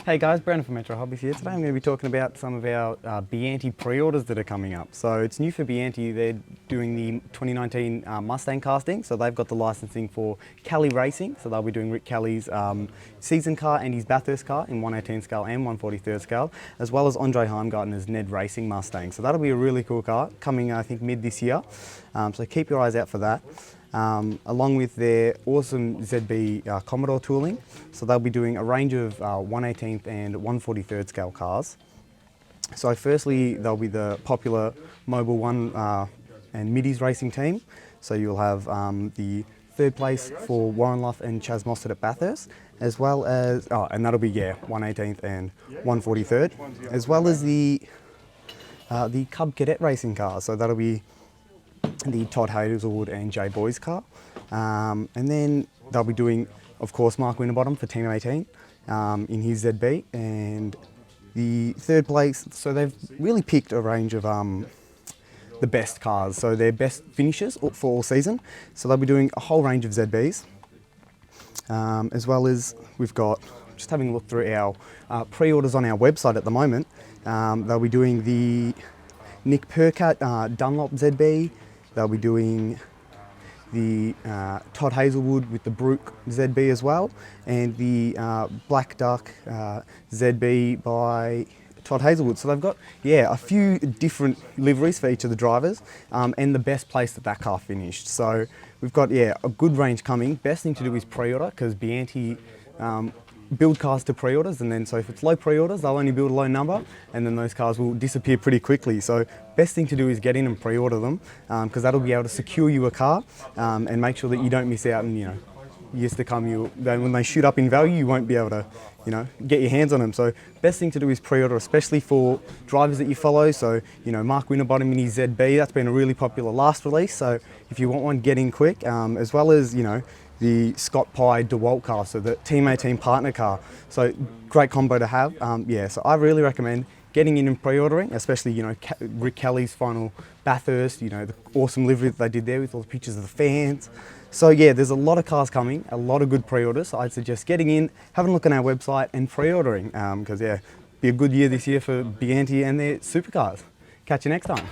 Hey guys, Brandon from Metro Hobbies here. Today I'm going to be talking about some of our Bianti pre-orders that are coming up. So it's new for Bianti, they're doing the 2019 Mustang casting, so they've got the licensing for Kelly Racing, so they'll be doing Rick Kelly's season car and his Bathurst car in 1/18 scale and 1/43 scale, as well as Andre Heimgartner's Ned Racing Mustang. So that'll be a really cool car, coming I think mid this year, so keep your eyes out for that. Along with their awesome ZB Commodore tooling. So they'll be doing a range of 1/18 and 1/43 scale cars. So firstly, they'll be the popular Mobil 1 and Middies racing team. So you'll have the third place for Warren Luff and Chaz Mossad at Bathurst, as well as, and that'll be, 1/18 and 1/43, as well as the Cub Cadet racing car. So that'll be the Todd Hazelwood and Jay Boy's car. And then they'll be doing, of course, Mark Winterbottom for Team 18 in his ZB. And the third place, so they've really picked a range of the best cars, so their best finishes for all season. So they'll be doing a whole range of ZBs, as well as we've got, just having a look through our pre-orders on our website at the moment, they'll be doing the Nick Percat Dunlop ZB. They'll be doing the Todd Hazelwood with the Brook ZB as well, and the Black Duck ZB by Todd Hazelwood. So they've got, a few different liveries for each of the drivers, and the best place that car finished. So we've got, a good range coming. Best thing to do is pre-order, because Bianti build cars to pre-orders, and then so if it's low pre-orders, they'll only build a low number, and then those cars will disappear pretty quickly. So best thing to do is get in and pre-order them, because that'll be able to secure you a car, and make sure that you don't miss out. And years to come, when they shoot up in value, you won't be able to get your hands on them. So best thing to do is pre-order, especially for drivers that you follow. So Mark Winterbottom in his ZB, that's been a really popular last release. So if you want one, get in quick, as well as the Scott Pye DeWalt car, so the Team 18 partner car. So great combo to have. So I really recommend getting in and pre-ordering, especially Rick Kelly's final Bathurst, the awesome livery that they did there with all the pictures of the fans. So there's a lot of cars coming, a lot of good pre-orders. So I'd suggest getting in, having a look on our website and pre-ordering, because be a good year this year for Bianti and their supercars. Catch you next time.